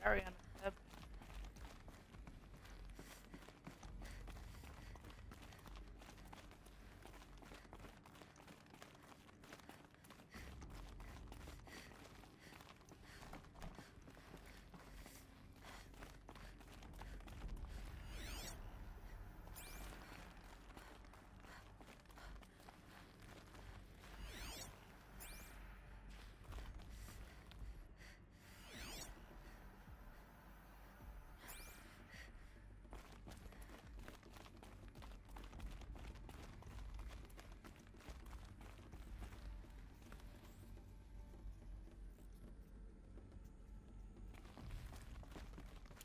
Very unacceptable.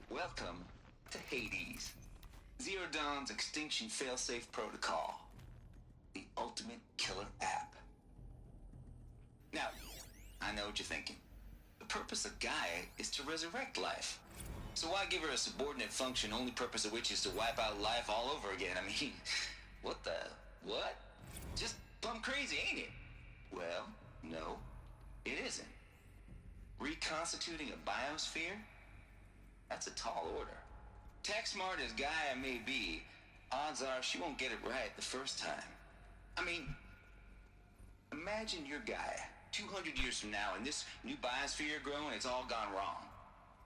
Welcome to Hades, Zero Dawn's Extinction Failsafe Protocol, the ultimate killer app. Now, I know what you're thinking. The purpose of Gaia is to resurrect life. So why give her a subordinate function, only purpose of which is to wipe out life all over again? I mean, what the... what? Just plumb crazy, ain't it? Well, no, it isn't. Reconstituting a biosphere? That's a tall order. Tech smart as Gaia may be, odds are she won't get it right the first time. I mean, imagine you're Gaia, 200 years from now, and this new biosphere you're growing, it's all gone wrong.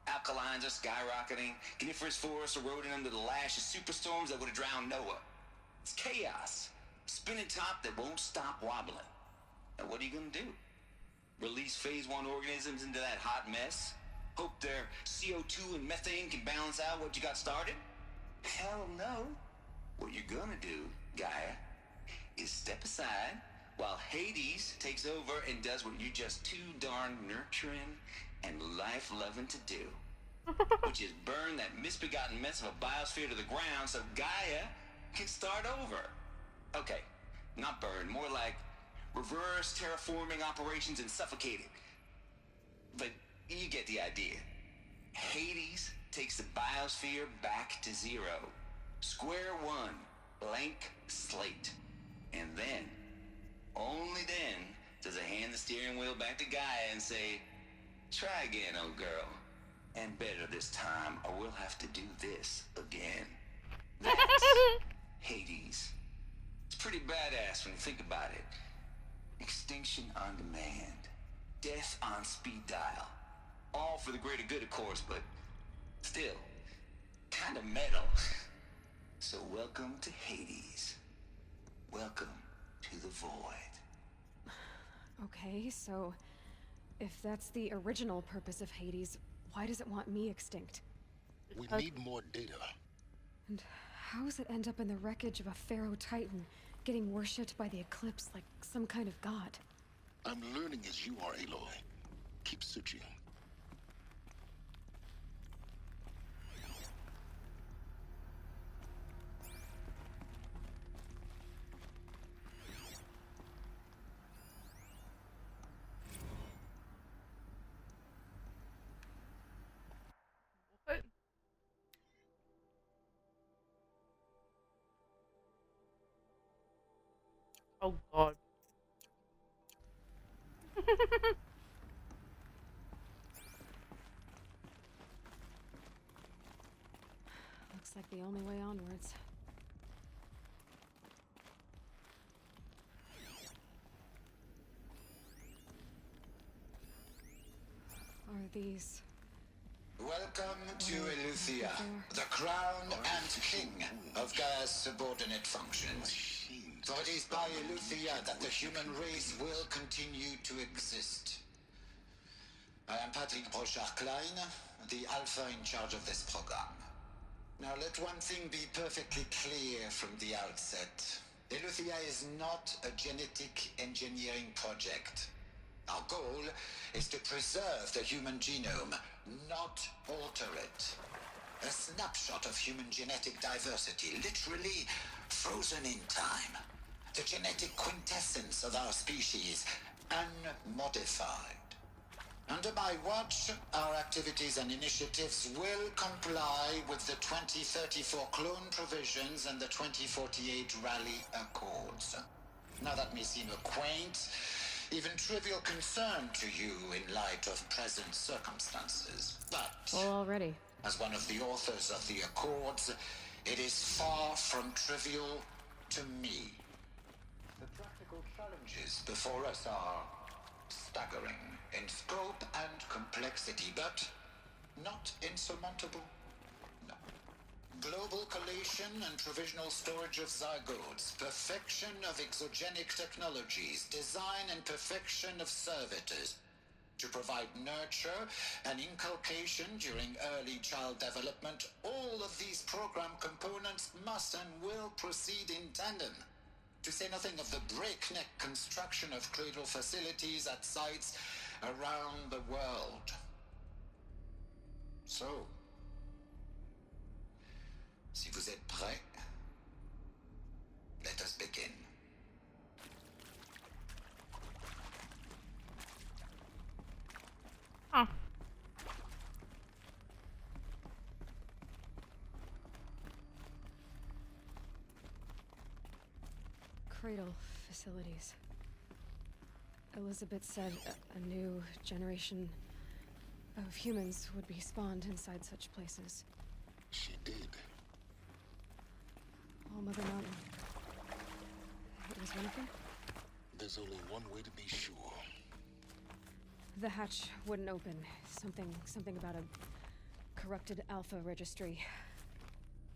Alkalines are skyrocketing, coniferous forests eroding under the lash of superstorms that would have drowned Noah. It's chaos. Spinning top that won't stop wobbling. Now what are you gonna do? Release phase 1 organisms into that hot mess? Hope their CO2 and methane can balance out what you got started? Hell no. What you're gonna do, Gaia, is step aside while Hades takes over and does what you're just too darn nurturing and life-loving to do. Which is burn that misbegotten mess of a biosphere to the ground so Gaia can start over. Okay, not burn, more like reverse terraforming operations and suffocate it. But you get the idea. Hades takes the biosphere back to zero. Square one, blank slate. And then, only then, does it hand the steering wheel back to Gaia and say, try again, old girl. And better this time, or we'll have to do this again. That's Hades. It's pretty badass when you think about it. Extinction on demand. Death on speed dial. All for the greater good, of course, but still, kind of metal. So welcome to Hades. Welcome to the void. Okay, so if that's the original purpose of Hades, why does it want me extinct? We need more data. And how does it end up in the wreckage of a Pharaoh Titan, getting worshipped by the Eclipse like some kind of god? I'm learning as you are, Aloy. Keep searching. What? Oh god. Looks like the only way onwards. Are these... Welcome to Eleuthia, the crown and king of Gaia's subordinate functions. For it is by Eleuthia that the human race will continue to exist. I am Patrick Brochard-Klein, the Alpha in charge of this program. Now let one thing be perfectly clear from the outset. Eleuthia is not a genetic engineering project. Our goal is to preserve the human genome, not alter it. A snapshot of human genetic diversity, literally frozen in time. The genetic quintessence of our species, unmodified. Under my watch, our activities and initiatives will comply with the 2034 clone provisions and the 2048 Raleigh Accords. Now that may seem a quaint, even trivial concern to you in light of present circumstances. But Well, already. as one of the authors of the Accords, it is far from trivial to me. The practical challenges before us are staggering in scope and complexity, but not insurmountable. No. Global collation and provisional storage of zygotes, perfection of exogenic technologies, design and perfection of servitors, to provide nurture and inculcation during early child development. All of these program components must and will proceed in tandem. To say nothing of the breakneck construction of cradle facilities at sites around the world. So, si vous êtes prêts, let us begin. Huh. Cradle facilities. Elizabeth said a new generation of humans would be spawned inside such places. She did. All Mother Mountain. It was one of them? There's only one way to be sure. The hatch wouldn't open. Something about a corrupted Alpha registry.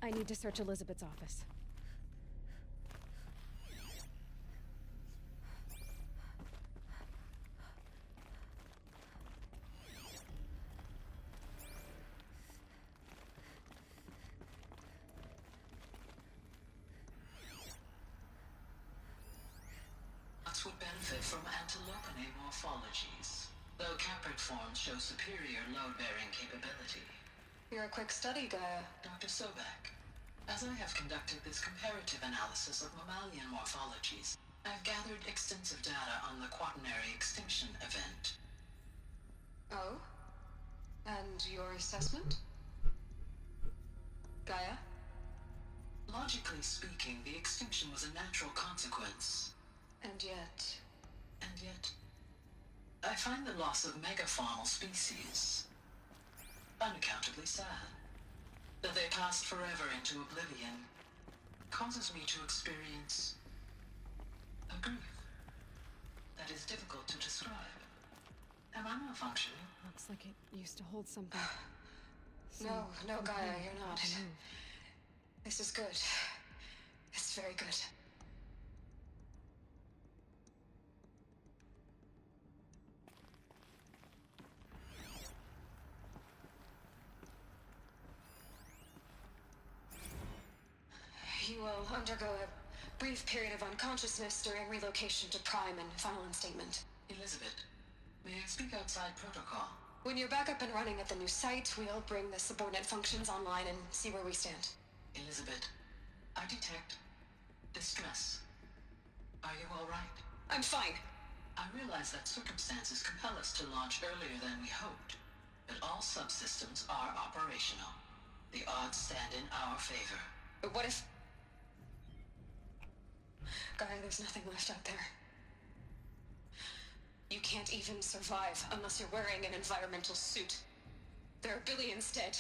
I need to search Elizabeth's office. Would benefit from antilopinae morphologies, though caprid forms show superior load-bearing capability. You're a quick study, Gaia. Dr. Sobek, as I have conducted this comparative analysis of mammalian morphologies, I've gathered extensive data on the quaternary extinction event. Oh? And your assessment? Gaia? Logically speaking, the extinction was a natural consequence. And yet, I find the loss of megafaunal species unaccountably sad. That they passed forever into oblivion causes me to experience a grief that is difficult to describe. Am I malfunctioning? Looks like it used to hold something. no, Gaia, component you're not. that can move. This is good. It's very good. You will undergo a brief period of unconsciousness during relocation to Prime and final instatement. Elizabeth, may I speak outside protocol? When you're back up and running at the new site, we'll bring the subordinate functions online and see where we stand. Elizabeth, I detect distress. Are you all right? I'm fine. I realize that circumstances compel us to launch earlier than we hoped, but all subsystems are operational. The odds stand in our favor. But what if... Gaia, there's nothing left out there. You can't even survive unless you're wearing an environmental suit. There are billions dead,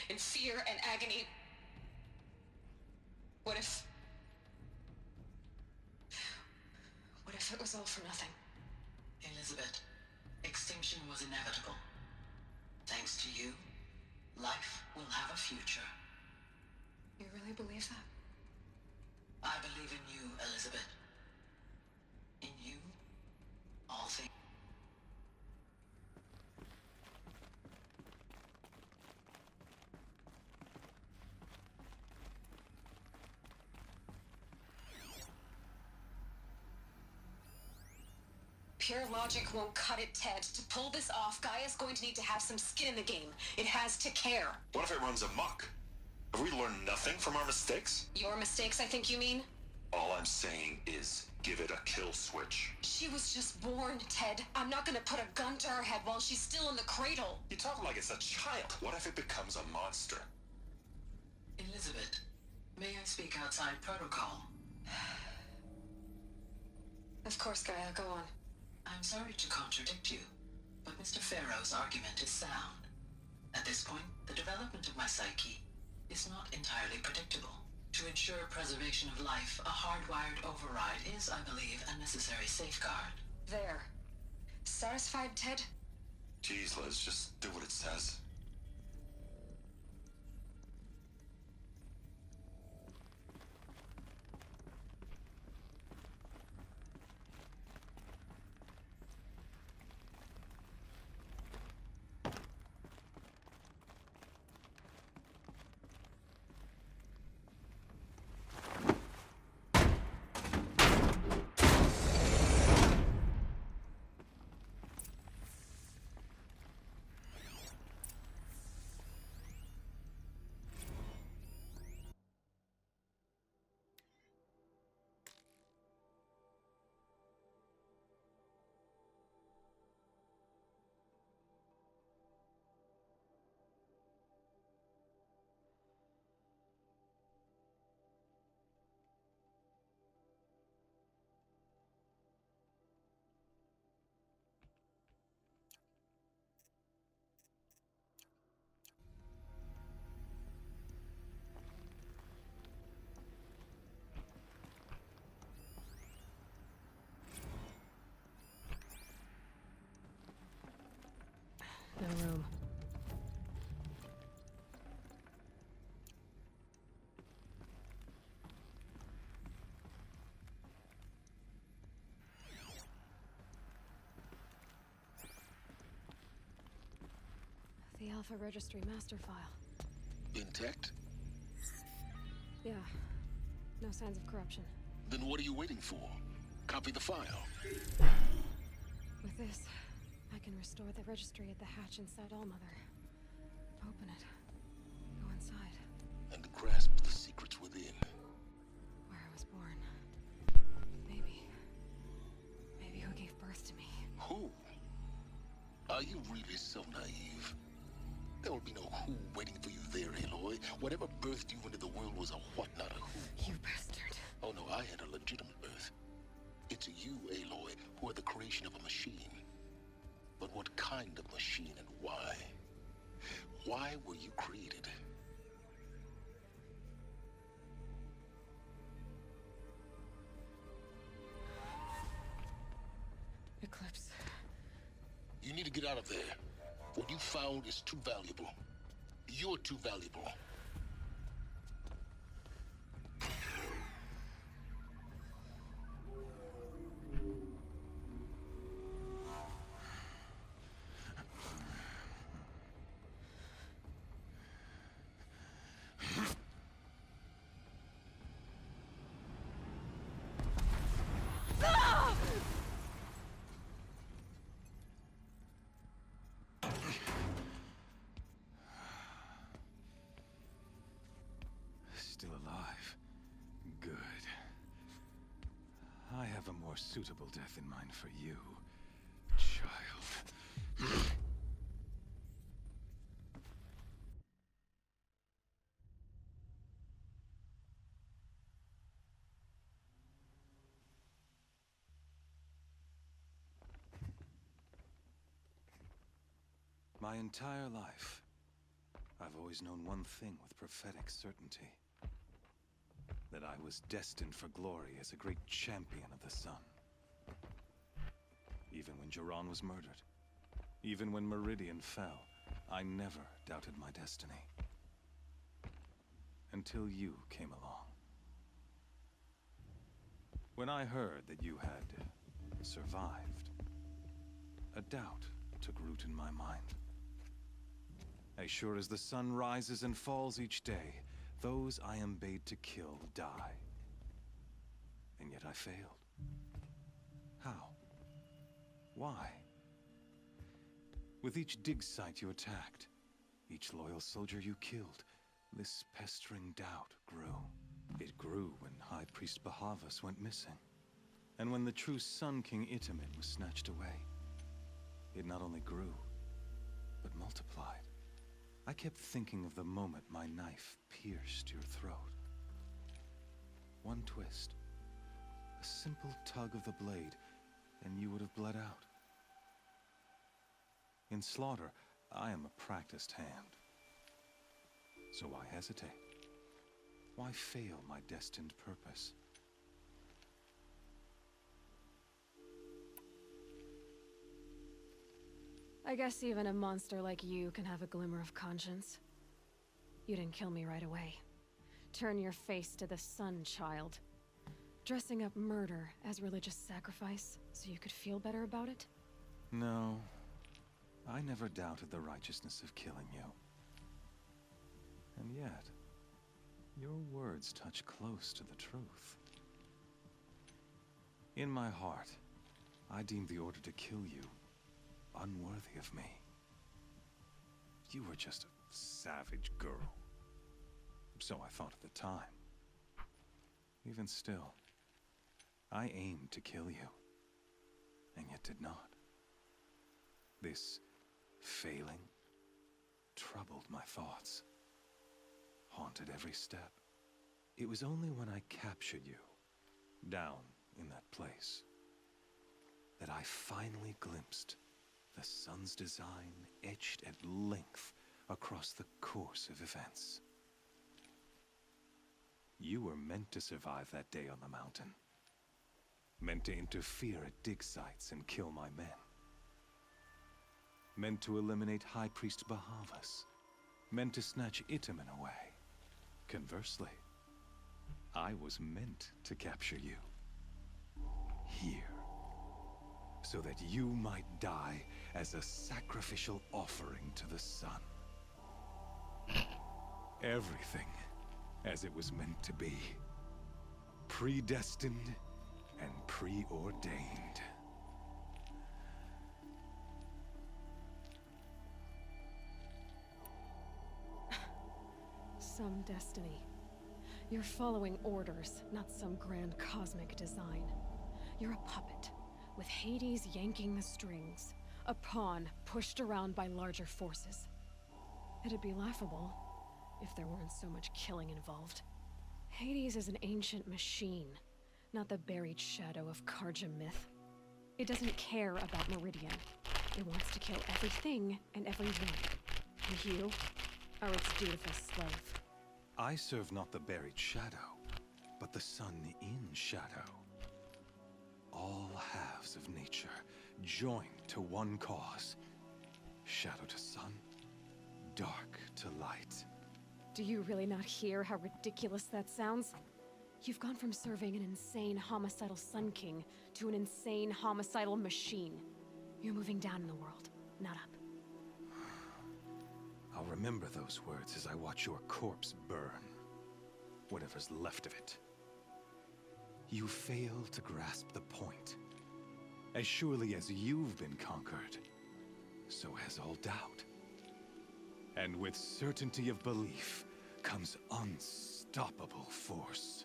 in fear and agony. What if it was all for nothing? Elizabeth, extinction was inevitable. Thanks to you, life will have a future. You really believe that? I believe in you, Elizabeth. In you, all things. Pure logic won't cut it, Ted. To pull this off, Gaia's going to need to have some skin in the game. It has to care. What if it runs amok? Have we learned nothing from our mistakes? Your mistakes, I think you mean? All I'm saying is, give it a kill switch. She was just born, Ted. I'm not gonna put a gun to her head while she's still in the cradle. You talk like it's a child. What if it becomes a monster? Elizabeth, may I speak outside protocol? Of course, Gaia, go on. I'm sorry to contradict you, but Mr. Farrow's argument is sound. At this point, the development of my psyche is not entirely predictable. To ensure preservation of life, a hardwired override is, I believe, a necessary safeguard. There. Satisfied, Ted? Jeez, Liz, just do what it says. No room. The Alpha Registry master file. Intact? Yeah. No signs of corruption. Then what are you waiting for? Copy the file. With this, I can restore the registry at the hatch inside Allmother. Open it. Go inside. And grasp the secrets within. Where I was born. Maybe who gave birth to me. Who? Are you really so naive? There will be no who waiting for you there, Aloy. Whatever birthed you into the world was a what, not a who. You bastard. Oh no, I had a legitimate birth. It's you, Aloy, who are the creation of a machine. But what kind of machine and why? Why were you created? Eclipse. You need to get out of there. What you found is too valuable. You're too valuable. Still alive. Good. I have a more suitable death in mind for you, child. My entire life, I've always known one thing with prophetic certainty. That I was destined for glory as a great champion of the sun. Even when Jiran was murdered, even when Meridian fell, I never doubted my destiny. Until you came along. When I heard that you had survived, a doubt took root in my mind. As sure as the sun rises and falls each day, those I am bade to kill die. And yet I failed. How? Why? With each dig site you attacked, each loyal soldier you killed, this pestering doubt grew. It grew when High Priest Bahavas went missing. And when the true Sun King Itamen was snatched away. It not only grew, but multiplied. I kept thinking of the moment my knife pierced your throat. One twist, a simple tug of the blade, and you would have bled out. In slaughter, I am a practiced hand. So why hesitate? Why fail my destined purpose? I guess even a monster like you can have a glimmer of conscience. You didn't kill me right away. Turn your face to the sun, child. Dressing up murder as religious sacrifice so you could feel better about it? No, I never doubted the righteousness of killing you. And yet, your words touch close to the truth. In my heart, I deemed the order to kill you unworthy of me. You were just a savage girl. So I thought at the time. Even still, I aimed to kill you, and yet did not. This failing troubled my thoughts, haunted every step. It was only when I captured you, down in that place, that I finally glimpsed the sun's design etched at length across the course of events. You were meant to survive that day on the mountain. Meant to interfere at dig sites and kill my men. Meant to eliminate High Priest Bahavas. Meant to snatch Itamen away. Conversely, I was meant to capture you. Here. So that you might die as a sacrificial offering to the sun. Everything as it was meant to be. Predestined and preordained. Some destiny. You're following orders, not some grand cosmic design. You're a puppet, with Hades yanking the strings. A pawn pushed around by larger forces. It'd be laughable if there weren't so much killing involved. Hades is an ancient machine, not the buried shadow of Karja myth. It doesn't care about Meridian. It wants to kill everything and everyone. And you are its dutiful slave. I serve not the buried shadow, but the sun in shadow. All halves of nature joined to one cause. Shadow to sun, dark to light. Do you really not hear how ridiculous that sounds? You've gone from serving an insane homicidal Sun King to an insane homicidal machine. You're moving down in the world, not up. I'll remember those words as I watch your corpse burn. Whatever's left of it. You fail to grasp the point. As surely as you've been conquered, so has all doubt. And with certainty of belief comes unstoppable force.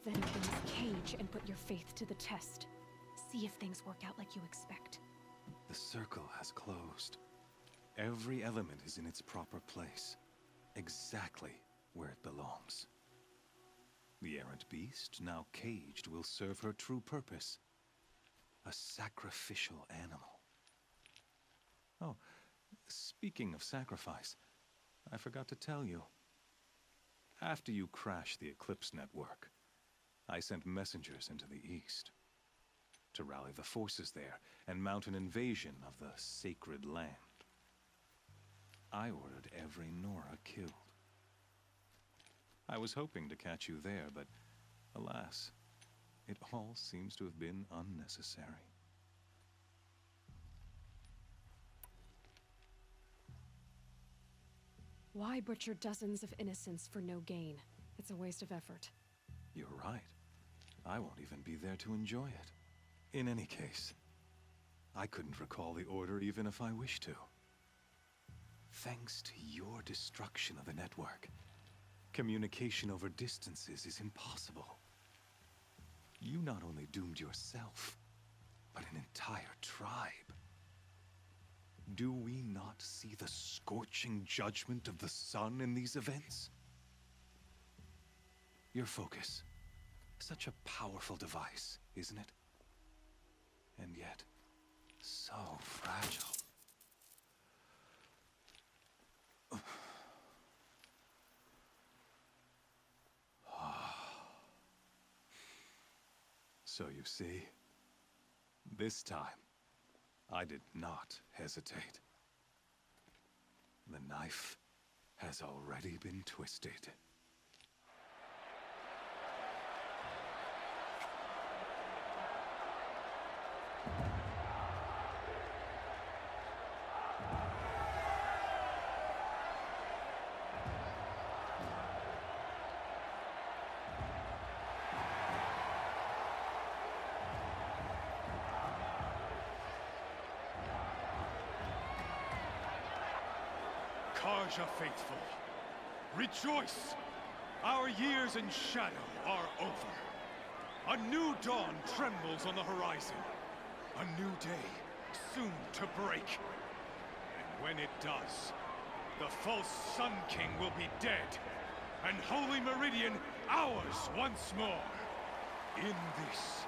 Then open this cage and put your faith to the test. See if things work out like you expect. The circle has closed. Every element is in its proper place, exactly where it belongs. The errant beast, now caged, will serve her true purpose. A sacrificial animal. Oh, speaking of sacrifice, I forgot to tell you. After you crashed the Eclipse network, I sent messengers into the east to rally the forces there and mount an invasion of the sacred land. I ordered every Nora killed. I was hoping to catch you there, but alas, it all seems to have been unnecessary. Why butcher dozens of innocents for no gain? It's a waste of effort. You're right. I won't even be there to enjoy it. In any case, I couldn't recall the order even if I wished to. Thanks to your destruction of the network, communication over distances is impossible. You not only doomed yourself, but an entire tribe. Do we not see the scorching judgment of the sun in these events? Your focus. Such a powerful device, isn't it? and yet so fragile. So you see, this time, I did not hesitate. The knife has already been twisted. Karja faithful, rejoice! Our years in shadow are over. A new dawn trembles on the horizon. A new day, soon to break. And when it does, the false Sun King will be dead, and Holy Meridian ours once more. In this,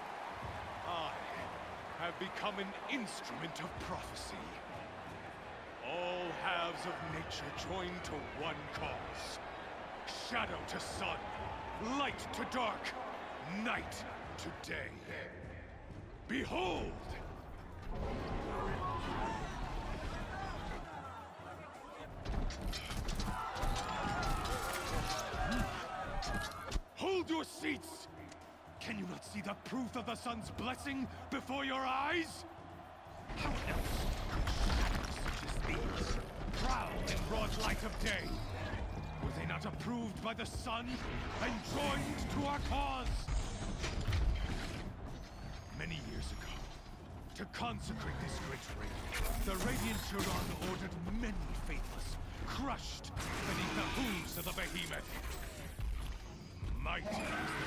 I have become an instrument of prophecy. All halves of nature join to one cause. Shadow to sun, light to dark, night to day. Behold! Hold your seats! Can you not see the proof of the sun's blessing before your eyes? How else could shadows such as these prowl in broad light of day? Were they not approved by the sun and joined to our cause? Many years ago, to consecrate this great ring, the Radiant Turan ordered many faithless, crushed beneath the hooves of the behemoth. Mighty is the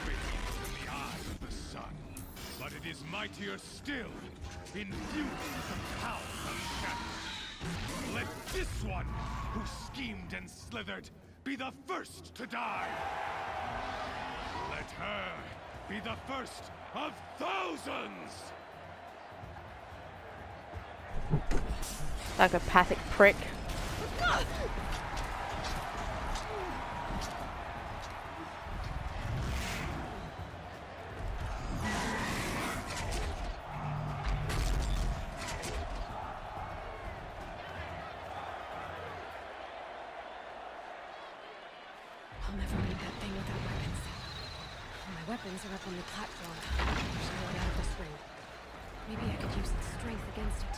behemoth in the eye of the sun, but it is mightier still, infused with the power of shadow. Let this one, who schemed and slithered, be the first to die! Let her be the first of thousands! Psychopathic prick. I'll never need that thing without weapons. My weapons are up on the platform. There's no way out of this ring. Maybe I could use its strength against it.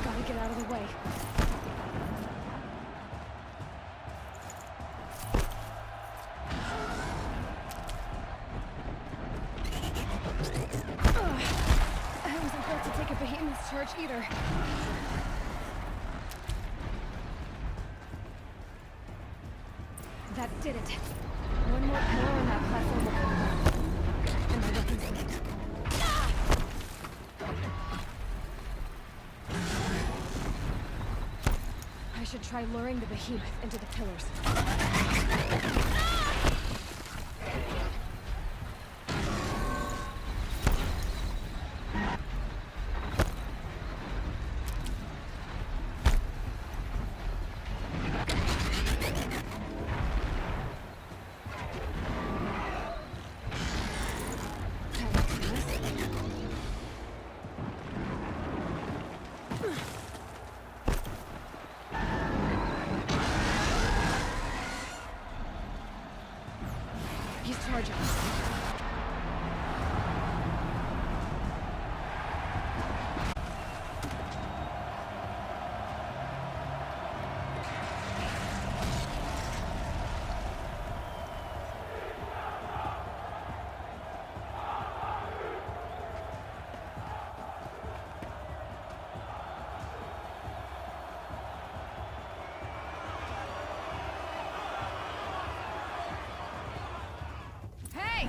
Gotta get out of the way. I wasn't built to take a behemoth's charge either. That did it. One more pillar on that platform will come down. And my weapons ready. I should try luring the behemoth into the pillars. He's charging. Hey!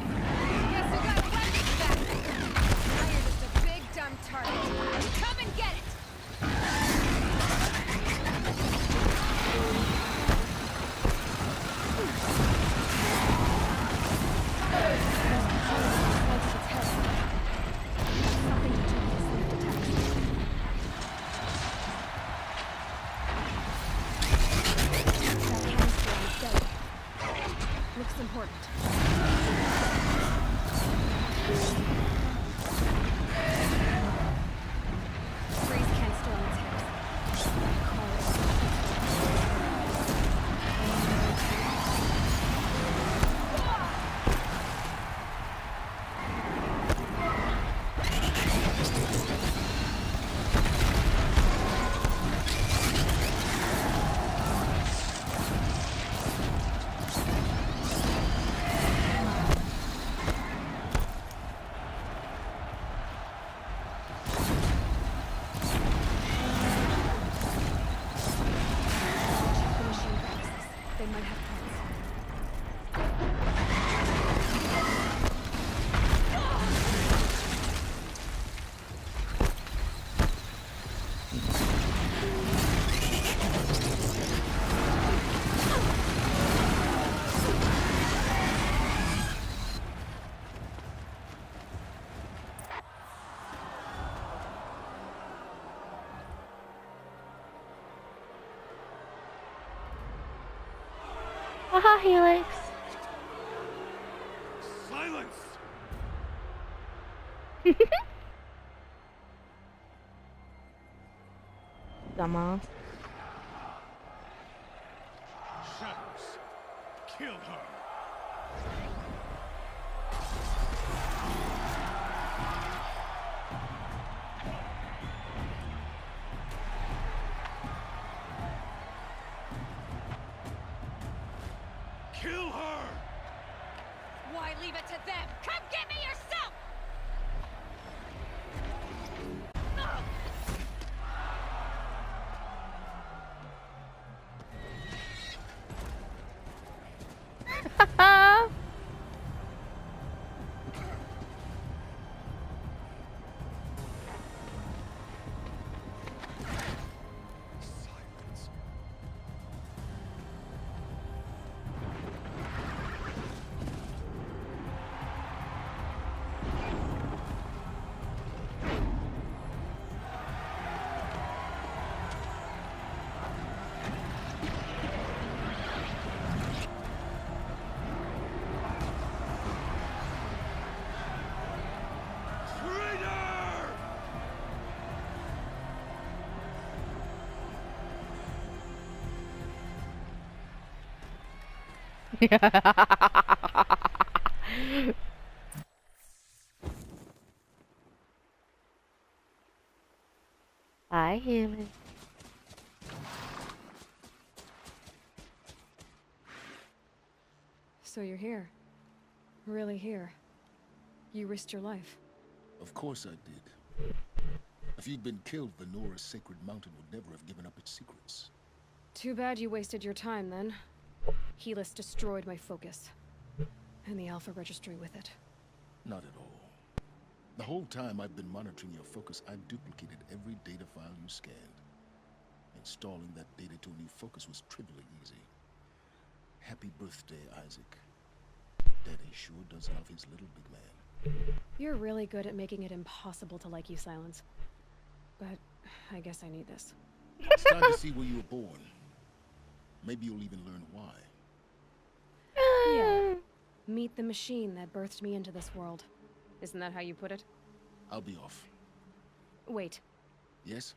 Haha, Helix. Silence! Dumbass. Shadows, kill her! Kill her! Why leave it to them? Come get me yourself! Silence. Traitor! Bye, human. So you're here. Really here. You risked your life. Of course I did. If you'd been killed, the Nora's Sacred Mountain would never have given up its secrets. Too bad you wasted your time then. Helis destroyed my focus. And the Alpha Registry with it. Not at all. The whole time I've been monitoring your focus, I've duplicated every data file you scanned. Installing that data to a new focus was trivially easy. Happy birthday, Isaac. Daddy sure does love his little big man. You're really good at making it impossible to like you, Silence. But I guess I need this. It's time to see where you were born. Maybe you'll even learn why. Yeah. Meet the machine that birthed me into this world. Isn't that how you put it? I'll be off. Wait. Yes?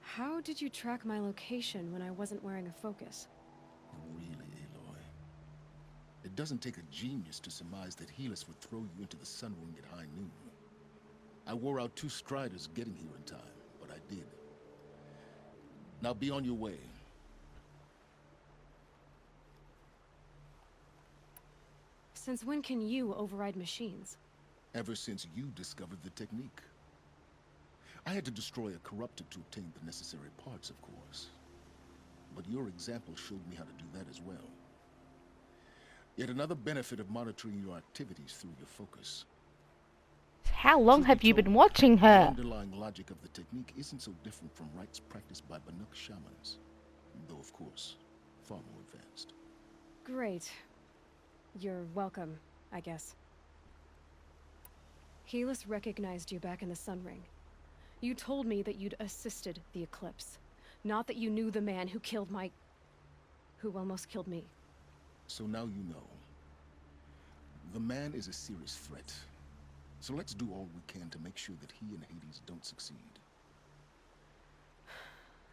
How did you track my location when I wasn't wearing a focus? Really, Aloy? It doesn't take a genius to surmise that Helis would throw you into the Sun Ring at high noon. I wore out 2 Striders getting here in time, but I did. Now be on your way. Since when can you override machines? Ever since you discovered the technique. I had to destroy a corruptor to obtain the necessary parts, of course. But your example showed me how to do that as well. Yet another benefit of monitoring your activities through your focus. How long have you been watching The her? underlying logic of the technique isn't so different from rites practiced by Banuk shamans. Though, of course, far more advanced. Great. You're welcome, I guess. Helis recognized you back in the Sun Ring. You told me that you'd assisted the Eclipse. Not that you knew the man who killed my... who almost killed me. So now you know. The man is a serious threat. So let's do all we can to make sure that he and Hades don't succeed.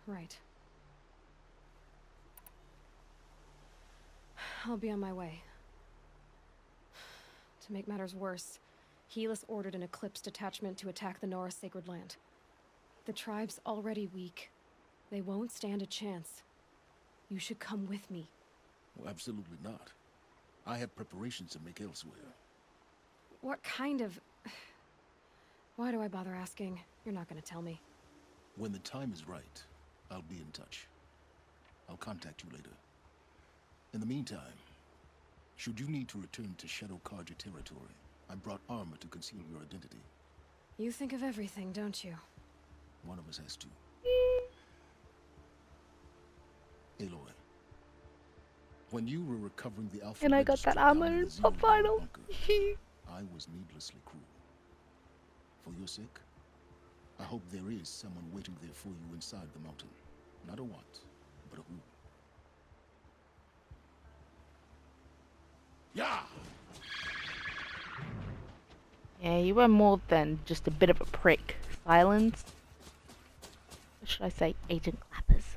Right. I'll be on my way. To make matters worse, Helis ordered an Eclipse detachment to attack the Nora Sacred Land. The tribe's already weak. They won't stand a chance. You should come with me. Well, absolutely not. I have preparations to make elsewhere. What kind of... Why do I bother asking? You're not gonna tell me. When the time is right, I'll be in touch. I'll contact you later. In the meantime, should you need to return to Shadow Carja territory, I brought armor to conceal your identity. You think of everything, don't you? One of us has to. Aloy, when you were recovering the Alpha And I got that Registry armor down in in the Zero the final. bunker, I was needlessly cruel. For your sake, I hope there is someone waiting there for you inside the mountain. Not a what, but But who? Yeah! Yeah, you were more than just a bit of a prick. Silence. Or should I say Agent Clappers?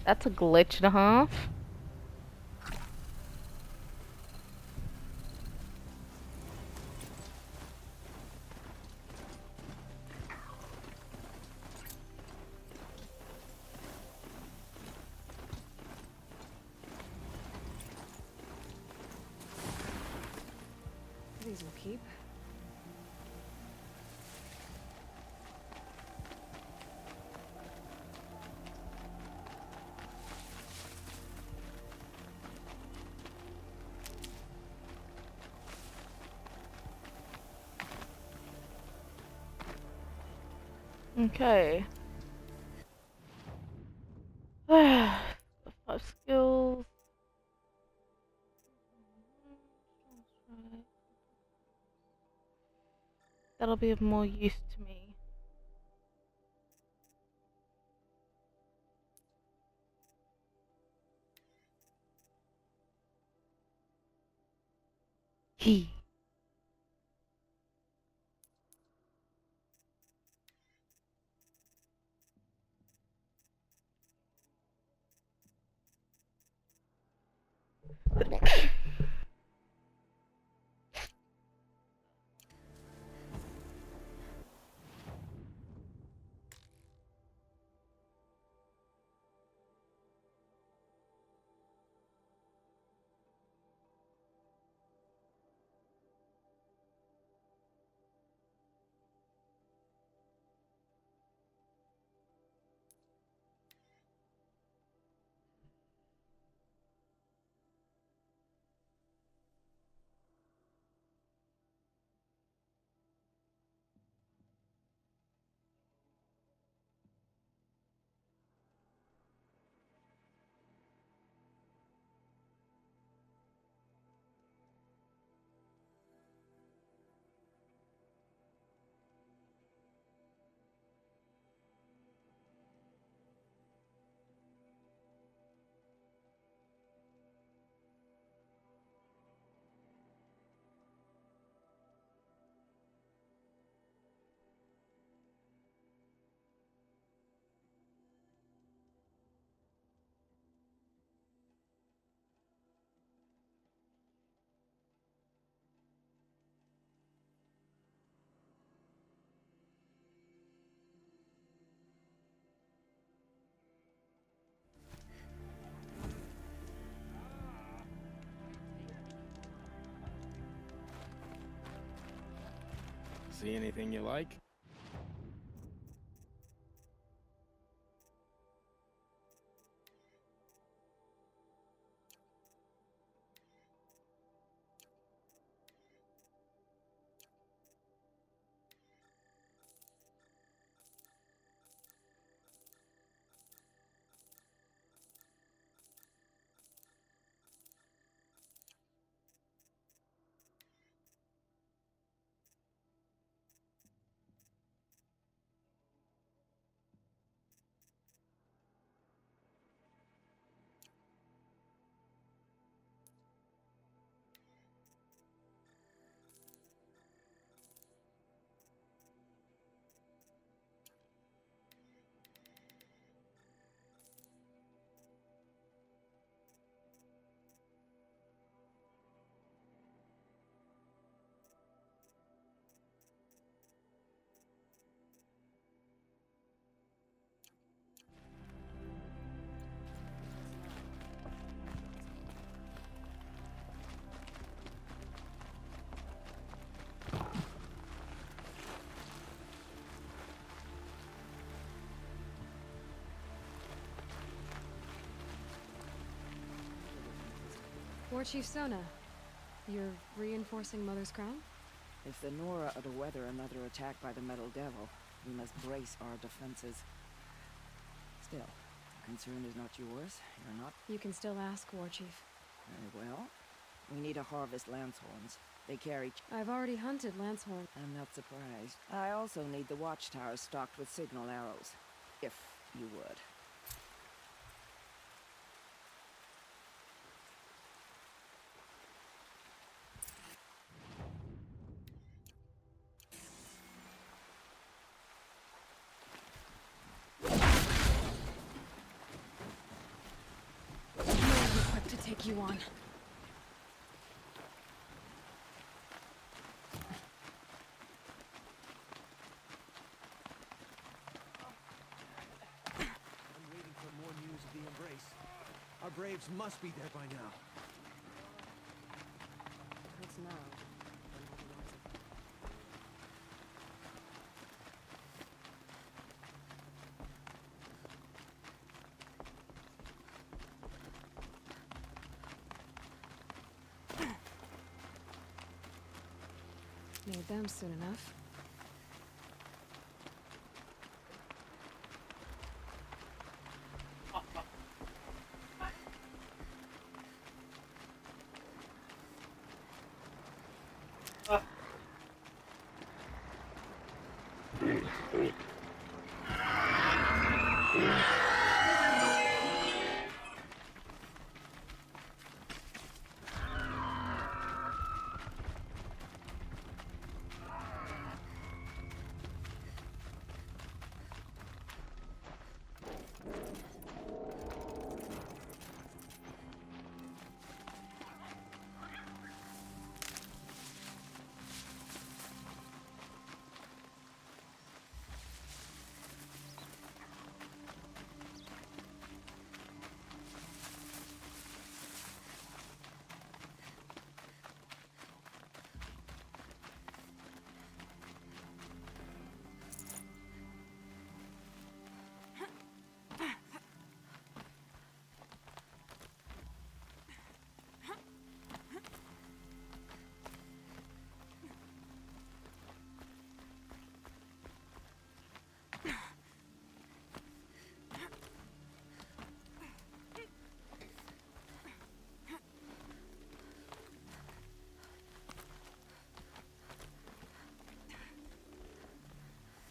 That's a glitch and a half. These will keep. Okay. The 5 skills. That'll be of more use to me. He. See anything you like? War Chief Sona, you're reinforcing Mother's Crown? If the Nora are to weather another attack by the Metal Devil, we must brace our defenses. Still, the concern is not yours. You're not... You can still ask, War Chief. Very well. We need to harvest Lancehorns. They carry... I've already hunted Lancehorn. I'm not surprised. I also need the watchtower stocked with signal arrows. If you would. I'm equipped to take you on. Our braves must be there by now. It's now. Need them soon enough.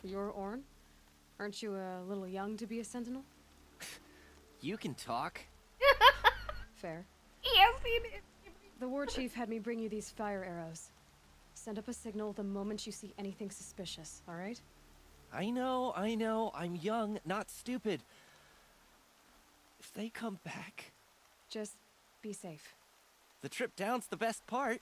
You're Orn? Aren't you a little young to be a sentinel? You can talk. Fair. Yes, he did. The war chief had me bring you these fire arrows. Send up a signal the moment you see anything suspicious, all right? I know. I'm young, not stupid. If they come back... Just be safe. The trip down's the best part.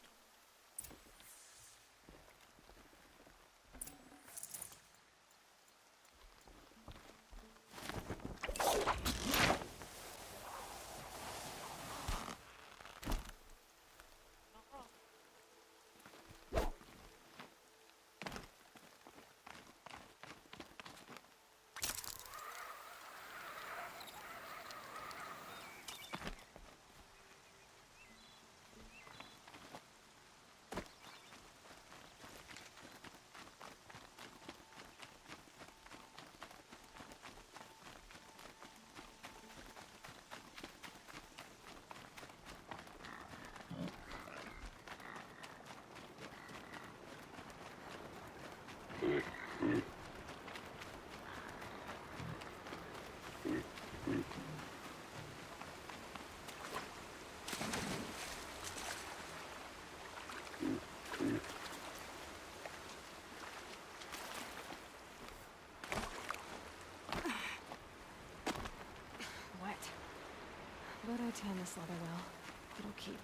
Wet. But I tan this leather well. It'll keep.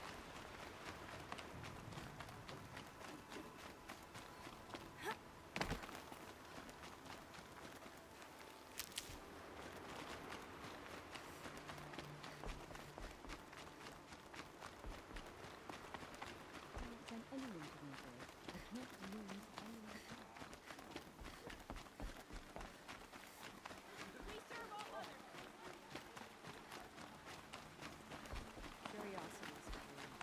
Curiosity is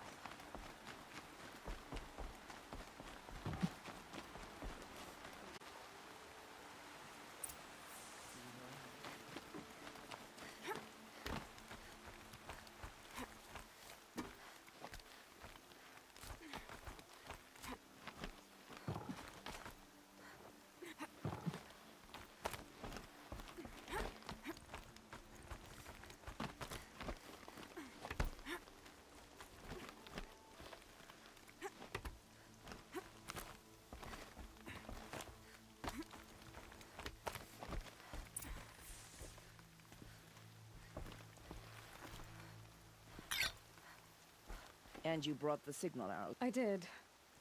And you brought the signal out. I did.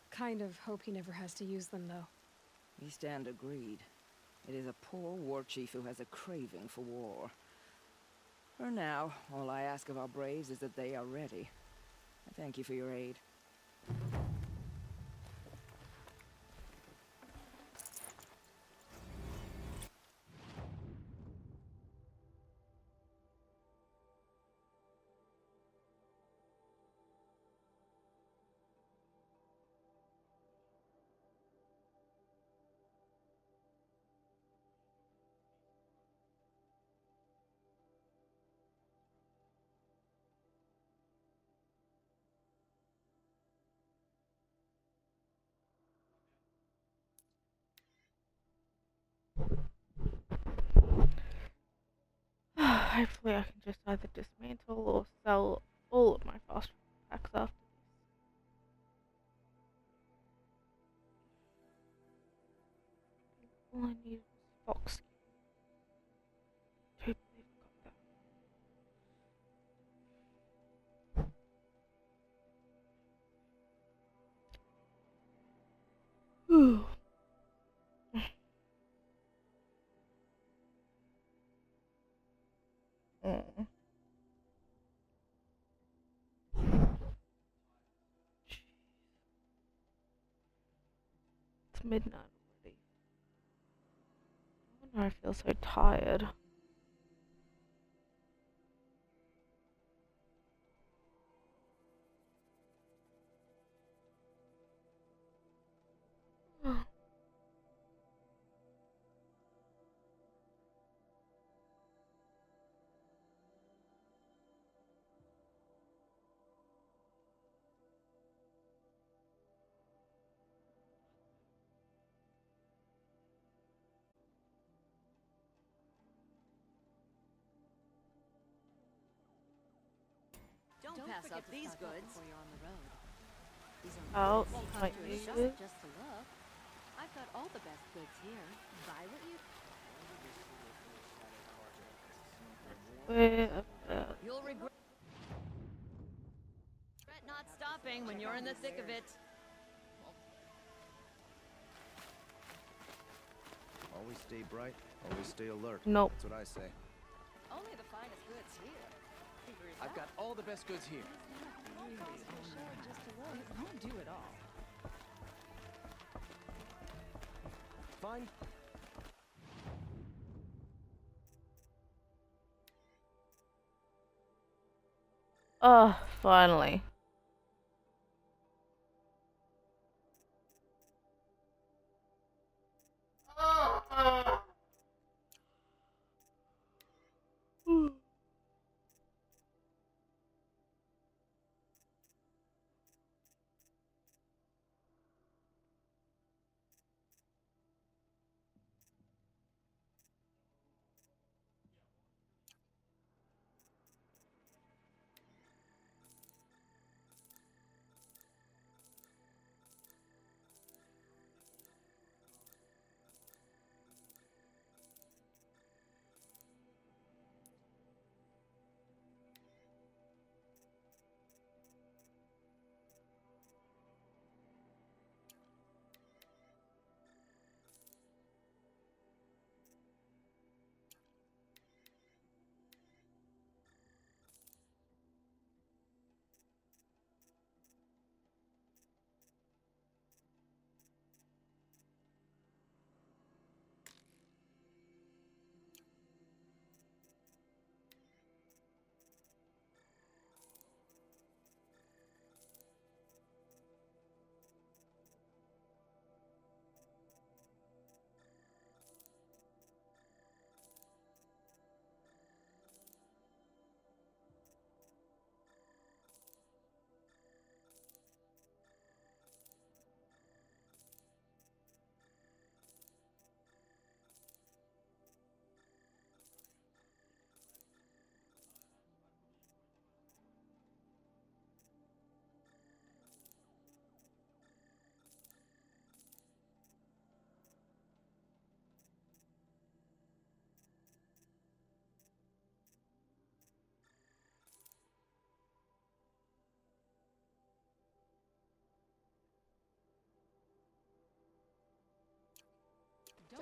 Kind of hope he never has to use them, though. We stand agreed. It is a poor war chief who has a craving for war. For now, all I ask of our braves is that they are ready. I thank you for your aid. Hopefully I can just either dismantle or sell all of my fast packs after this. All I need was fox. Hopefully I've got that. Ooh. It's midnight already. I wonder I feel so tired. Don't pass up these goods before you're on the road. These are Oh, won't come might to a use shop it. just to look. I've got all the best goods here. Buy what you. Where You'll regret not stopping when you're in the thick of it. Always stay bright, always stay alert. Nope. That's what I say. Only the finest goods here. I've got all the best goods here. It won't do it all. Fine. Oh, finally.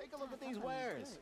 Take a look at these wares.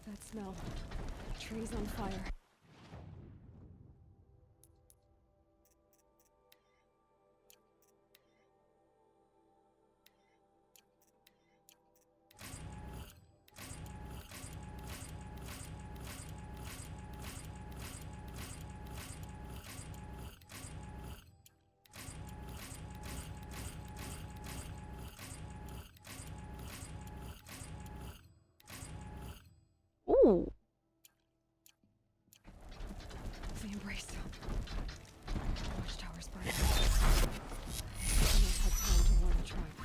That smell. Trees on fire. Ooh. The embrace. Watchtower's burning. I must have time to warn the tribe.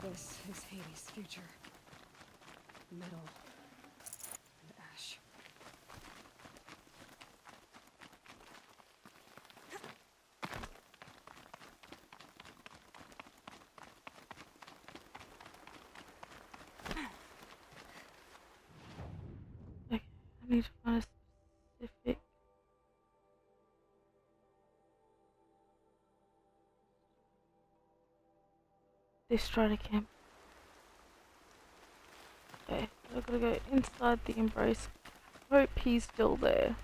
This is Hades' future. Metal and ash. Okay, I need to find a specific. This strider camp. Okay, I gotta go inside the embrace. Hope he's still there.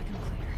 them clear.